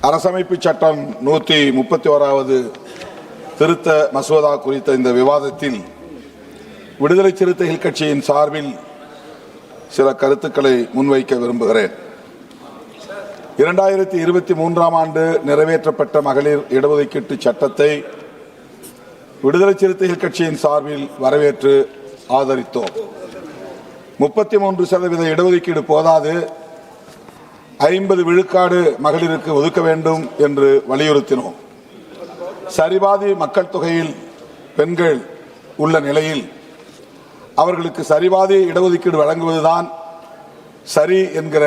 அரசமைப்பு சட்டம் 131வது திருத்த மசோதா குறித்த இந்த விவாதத்தில் விடுதலை சிறுத்தைகள் கட்சியின் சார்பில் சில கருத்துக்களை முன்வைக்க விரும்புகிறேன். 2023ஆம் ஆண்டு நிறைவேற்றப்பட்ட மகளிர் இடஒதுக்கீட்டு சட்டத்தை விடுதலை சிறுத்தைகள் கட்சியின் சார்பில் வரவேற்று ஆதரித்தோம். 33% இடஒதுக்கீடு போதாது, 50 விழுக்காடு மகளிருக்கு ஒதுக்க வேண்டும் என்று வலியுறுத்தினோம். சரிபாதி மக்கள் தொகையில் பெண்கள் உள்ள நிலையில் அவர்களுக்கு சரிபாதி இடஒதுக்கீடு வழங்குவதுதான் சரி என்கிற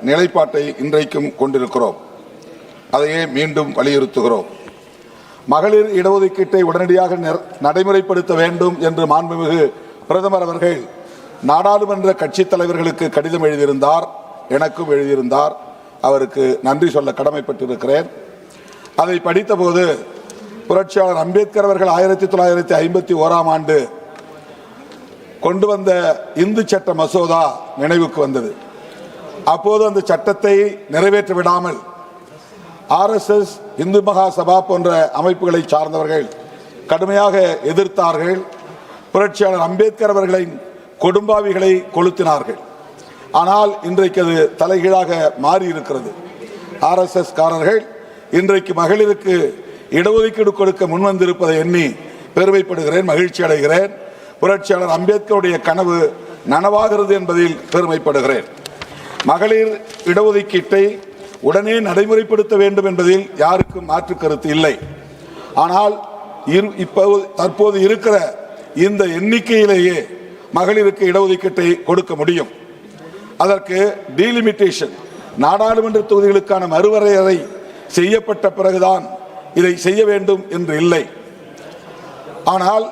நிலைப்பாட்டை இன்றைக்கும் கொண்டிருக்கிறோம். அதையே மீண்டும் வலியுறுத்துகிறோம். மகளிர் இடஒதுக்கீட்டை உடனடியாக நடைமுறைப்படுத்த வேண்டும் என்று மாண்புமிகு பிரதமர் அவர்கள் நாடாளுமன்ற கட்சித் தலைவர்களுக்கு கடிதம் எழுதியிருந்தார், எனக்கும் எழுதியிருந்தார். அவருக்கு நன்றி சொல்ல கடமைப்பட்டிருக்கிறேன். அதை படித்தபோது புரட்சியாளர் அம்பேத்கர் அவர்கள் 1951ஆம் ஆண்டு கொண்டு வந்த இந்து சட்ட மசோதா நினைவுக்கு வந்தது. அப்போது அந்த சட்டத்தை நிறைவேற்ற விடாமல் RSS, இந்து மகா சபா போன்ற அமைப்புகளை சார்ந்தவர்கள் கடுமையாக எதிர்த்தார்கள். புரட்சியாளர் அம்பேத்கர் அவர்களின் கொடும்பாவிகளை கொளுத்தினார்கள். ஆனால் இன்றைக்கு அது தலைகீழாக மாறி இருக்கிறது. RSS காரர்கள் இன்றைக்கு மகளிருக்கு இடஒதுக்கீடு கொடுக்க முன்வந்திருப்பதை எண்ணி பெருமைப்படுகிறேன், மகிழ்ச்சி அடைகிறேன். புரட்சியாளர் அம்பேத்கருடைய கனவு நனவாகிறது என்பதில் பெருமைப்படுகிறேன். மகளிர் இடஒதுக்கீட்டை உடனே நடைமுறைப்படுத்த வேண்டும் என்பதில் யாருக்கும் மாற்று கருத்து இல்லை. ஆனால் தற்போது இருக்கிற இந்த எண்ணிக்கையிலேயே மகளிருக்கு இடஒதுக்கீட்டை கொடுக்க முடியும். அதற்கு டீலிமிட்டேஷன், நாடாளுமன்ற தொகுதிகளுக்கான மறுவரையறை செய்யப்பட்ட பிறகுதான் இதை செய்ய வேண்டும் என்று இல்லை. ஆனால்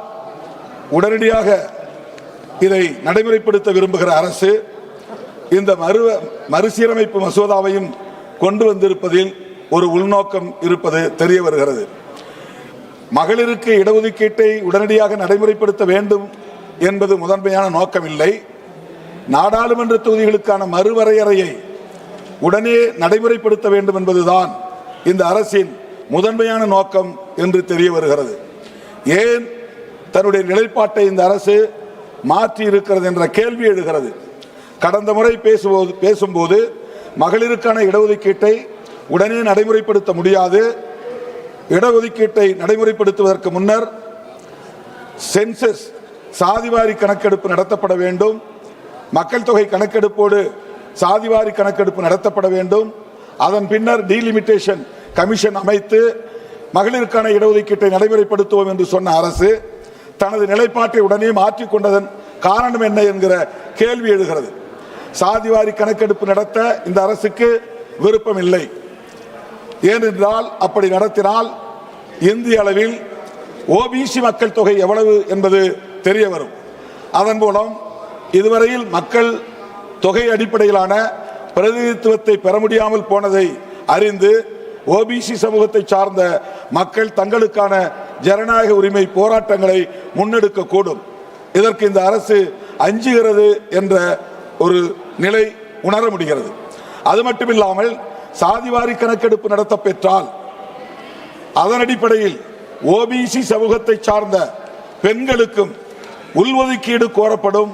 உடனடியாக இதை நடைமுறைப்படுத்த விரும்புகிற அரசு இந்த மறுசீரமைப்பு மசோதாவையும் கொண்டு வந்திருப்பதில் ஒரு உள்நோக்கம் இருப்பது தெரிய வருகிறது. மகளிருக்கு இடஒதுக்கீட்டை உடனடியாக நடைமுறைப்படுத்த வேண்டும் என்பது முதன்மையான நோக்கம் இல்லை. நாடாளுமன்ற தொகுதிகளுக்கான மறுவரையறையை உடனே நடைமுறைப்படுத்த வேண்டும் என்பதுதான் இந்த அரசின் முதன்மையான நோக்கம் என்று தெரிய வருகிறது. ஏன் தன்னுடைய நிலைப்பாட்டை இந்த அரசு மாற்றி இருக்கிறது என்ற கேள்வி எழுகிறது. கடந்த முறை பேசும்போது மகளிருக்கான இடஒதுக்கீட்டை உடனே நடைமுறைப்படுத்த முடியாது, இடஒதுக்கீட்டை நடைமுறைப்படுத்துவதற்கு முன்னர் சென்சஸ் சாதிவாரி கணக்கெடுப்பு நடத்தப்பட வேண்டும், மக்கள் தொகை கணக்கெடுப்போடு சாதிவாரி கணக்கெடுப்பு நடத்தப்பட வேண்டும், அதன் பின்னர் டீலிமிட்டேஷன் கமிஷன் அமைத்து மகளிருக்கான இடஒதுக்கீட்டை நடைமுறைப்படுத்துவோம் என்று சொன்ன அரசு தனது நிலைப்பாட்டை உடனே மாற்றிக்கொண்டதன் காரணம் என்ன என்கிற கேள்வி எழுகிறது. சாதிவாரி கணக்கெடுப்பு நடத்த இந்த அரசுக்கு விருப்பம் இல்லை. ஏனென்றால் அப்படி நடத்தினால் இந்திய அளவில் OBC மக்கள் தொகை எவ்வளவு என்பது தெரிய வரும். அதன் மூலம் இதுவரையில் மக்கள் தொகை அடிப்படையிலான பிரதிநிதித்துவத்தை பெற முடியாமல் போனதை அறிந்து OBC சமூகத்தை சார்ந்த மக்கள் தங்களுக்கான ஜனநாயக உரிமை போராட்டங்களை முன்னெடுக்க கூடும். இதற்கு இந்த அரசு அஞ்சுகிறது என்ற ஒரு நிலை உணர முடிகிறது. அது மட்டுமில்லாமல் சாதிவாரி கணக்கெடுப்பு நடத்த பெற்றால் அதன் அடிப்படையில் OBC சமூகத்தை சார்ந்த பெண்களுக்கும் உள்ஒதுக்கீடு கோரப்படும்,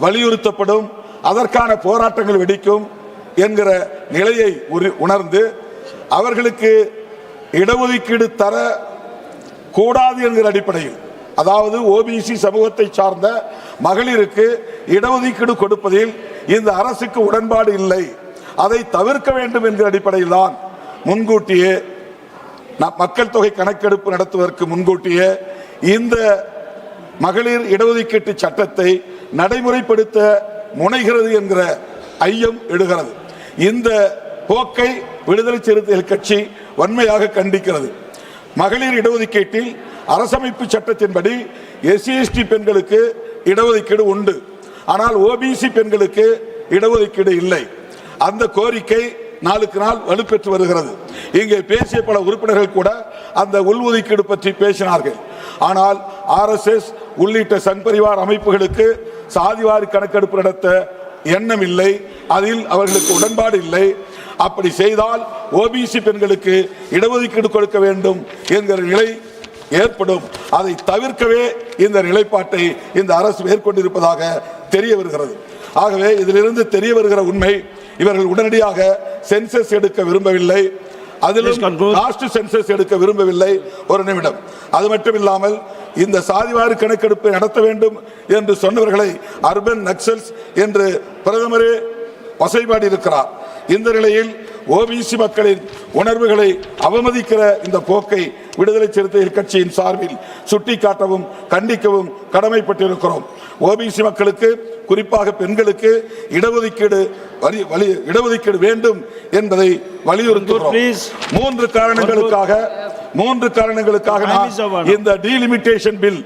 வலியுறுத்தப்படும், அதற்கான போராட்டங்கள் வெடிக்கும் என்கிற நிலையை உணர்ந்து அவர்களுக்கு இடஒதுக்கீடு தர கூடாது என்கிற அடிப்படையில், அதாவது OBC சமூகத்தை சார்ந்த மகளிருக்கு இடஒதுக்கீடு கொடுப்பதில் இந்த அரசுக்கு உடன்பாடு இல்லை, அதை தவிர்க்க வேண்டும் என்கிற அடிப்படையில் தான் முன்கூட்டியே மக்கள் தொகை கணக்கெடுப்பு நடத்துவதற்கு முன்கூட்டியே இந்த மகளிர் இடஒதுக்கீட்டு சட்டத்தை நடைமுறைப்படுத்த முனைகிறது என்கிற ஐயம் எழுகிறது. இந்த போக்கை விடுதலை சிறுத்தைகள் கட்சி வன்மையாக கண்டிக்கிறது. மகளிர் இடஒதுக்கீட்டில் அரசமைப்பு சட்டத்தின்படி SC/ST பெண்களுக்கு இடஒதுக்கீடு உண்டு, ஆனால் OBC பெண்களுக்கு இடஒதுக்கீடு இல்லை. அந்த கோரிக்கை நாளுக்கு நாள் வலுப்பெற்று வருகிறது. இங்கே பேசிய பல உறுப்பினர்கள் கூட அந்த உள்ஒதுக்கீடு பற்றி பேசினார்கள். ஆனால் RSS உள்ளிட்ட சங் பரிவார் அமைப்புகளுக்கு சாதிவாரி கணக்கெடுப்பு நடத்த எண்ணம் இல்லை, அதில் அவர்களுக்கு உடன்பாடு இல்லை. அப்படி செய்தால் ஓபிசி பெண்களுக்கு இடஒதுக்கீடு கொடுக்க வேண்டும் என்கிற நிலை ஏற்படும். அதை தவிர்க்கவே இந்த நிலைப்பாட்டை இந்த அரசு மேற்கொண்டிருப்பதாக தெரிய வருகிறது. ஆகவே இதிலிருந்து தெரிய வருகிற உண்மை, இவர்கள் உடனடியாக சென்சஸ் எடுக்க விரும்பவில்லை, அதிலும் காஸ்ட் சென்சஸ் எடுக்க விரும்பவில்லை. ஒரு நிமிடம். அது மட்டும் இல்லாமல் இந்த சாதிவாரி கணக்கெடுப்பை நடத்த வேண்டும் என்று சொன்னவர்களை அர்பன் நக்சல்ஸ் என்று பிரதமரே வசைபாடி இருக்கிறார். இந்த நிலையில் ஓபிசி மக்களின் உணர்வுகளை அவமதிக்கிற இந்த போக்கை விடுதலை சிறுத்தைகள் கட்சியின் சார்பில் சுட்டிக்காட்டவும் கண்டிக்கவும் கடமைப்பட்டிருக்கிறோம். ஓபிசி மக்களுக்கு, குறிப்பாக பெண்களுக்கு இடஒதுக்கீடு வேண்டும் என்பதை வலியுறுத்துகிறோம். மூன்று காரணங்களுக்காக இந்த டீலிமிட்டேஷன் பில்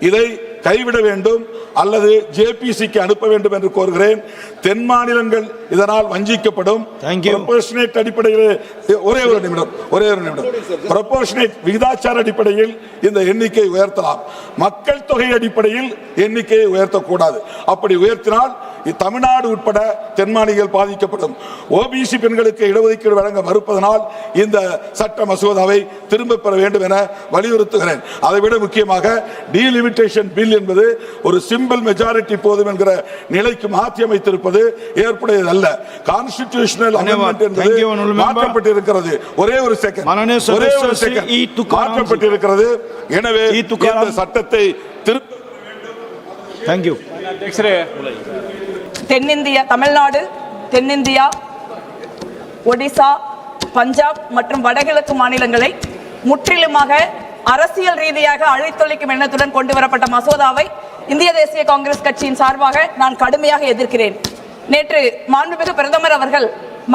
இதை கைவிட வேண்டும் அல்லது ஜேபிசிக்கு அனுப்ப வேண்டும் என்று கோருகிறேன். தென் மாநிலங்கள் இதனால் வஞ்சிக்கப்படும். ப்ரொபோர்ஷனேட் அடிப்படையில் ஒரே ஒரு நிமிடம் ப்ரொபோர்ஷனேட் விகிதாச்சார அடிப்படையில் இந்த எண்ணிக்கை உயர்த்தலாம். மக்கள் தொகை அடிப்படையில் எண்ணிக்கையை உயர்த்தக்கூடாது. அப்படி உயர்த்தினால் தமிழ்நாடு உட்பட தென் மாநிலங்கள் பாதிக்கப்படும். ஓபிசி பெண்களுக்கு இடஒதுக்கீடு வழங்க மறுப்பதனால் இந்த சட்ட மசோதாவை திரும்ப பெற வேண்டும் என வலியுறுத்துகிறேன். அதைவிட முக்கியமாக டீலிமிட்டேஷன் பில் என்பது ஒரு சிம்பிள் மெஜாரிட்டி போதும் என்கிற நிலைக்கு மாற்றி அமைத்திருப்பது ஏற்புடையது அல்ல. கான்ஸ்டிடியூஷனல் அமெண்ட்மென்ட் என்பது மாற்றப்பட்டிருக்கிறது. ஒரே ஒரு செகண்ட் மாற்றப்பட்டிருக்கிறது. எனவே இந்த சட்டத்தை திரும்ப தென்னிந்தியா, தமிழ்நாடு, தென்னிந்தியா, ஒடிசா, பஞ்சாப் மற்றும் வடகிழக்கு மாநிலங்களை முற்றிலுமாக அரசியல் ரீதியாக அழித்தொழிக்கும் எண்ணத்துடன் கொண்டு வரப்பட்ட மசோதாவை இந்திய தேசிய காங்கிரஸ் கட்சியின் சார்பாக நான் கடுமையாக எதிர்க்கிறேன். நேற்று மாண்புமிகு பிரதமர் அவர்கள்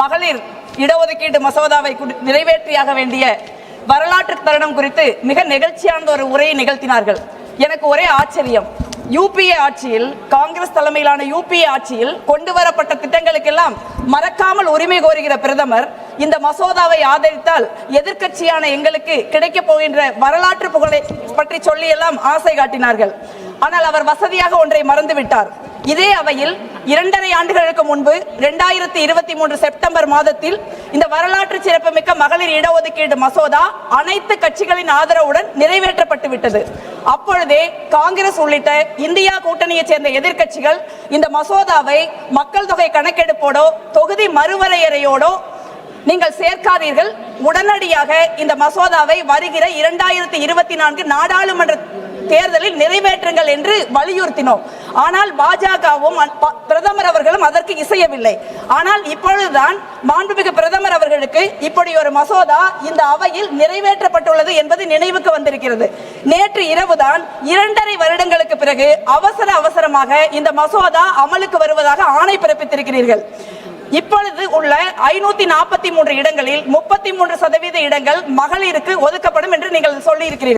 மகளிர் இடஒதுக்கீடு மசோதாவை நிறைவேற்றியாக வேண்டிய வரலாற்று தருணம் குறித்து மிக நெகிழ்ச்சியான ஒரு உரையை நிகழ்த்தினார்கள். எனக்கு ஒரே ஆச்சரியம். யூபிஏ ஆட்சியில், காங்கிரஸ் தலைமையிலான யூபிஏ ஆட்சியில் கொண்டு வரப்பட்ட திட்டங்களுக்கெல்லாம் மறக்காமல் உரிமை கோருகிற பிரதமர் இந்த மசோதாவை ஆதரித்தால் எதிர்க்கட்சியான எங்களுக்கு கிடைக்க போகின்ற வரலாற்று புகழை பற்றி சொல்லி எல்லாம் ஆசை காட்டினார்கள். ஆனால் அவர் வசதியாக ஒன்றை மறந்துவிட்டார். இதே அவையில் 2.5 ஆண்டுகளுக்கு முன்பு 2023 செப்டம்பர் மாதத்தில் இந்த வரலாற்று சிறப்புமிக்க மகளிர் இடஒதுக்கீடு மசோதா அனைத்து கட்சிகளின் ஆதரவுடன் நிறைவேற்றப்பட்டு விட்டது. அப்பொழுதே காங்கிரஸ் உள்ளிட்ட இந்தியா கூட்டணியைச் சேர்ந்த எதிர்க்கட்சிகள் இந்த மசோதாவை மக்கள் தொகை கணக்கெடுப்போடோ தொகுதி மறுவரையறையோடோ நீங்கள் சேர்க்காதீர்கள், உடனடியாக இந்த மசோதாவை வருகிற 2024 நாடாளுமன்ற தேர்தலில் நிறைவேற்றுங்கள் என்று வலியுறுத்தினோம். ஆனால் பாஜகவும் பிரதமர் அவர்களும் அதற்கு இசையவில்லை. ஆனால் இப்பொழுதுதான் மாண்புமிகு பிரதமர் அவர்களுக்கு இப்படி ஒரு மசோதா இந்த அவையில் நிறைவேற்றப்பட்டுள்ளது என்பது நினைவுக்கு வந்திருக்கிறது. நேற்று இரவுதான் 2.5 வருடங்களுக்கு பிறகு அவசரமாக இந்த மசோதா அமலுக்கு வருவதாக ஆணை பிறப்பித்திருக்கிறீர்கள். இப்பொழுது உள்ள 543 இடங்களில் 33% இடங்கள் மகளிருக்கு ஒதுக்கப்படும் என்று நீங்கள் சொல்லி இருக்கிறீர்கள்.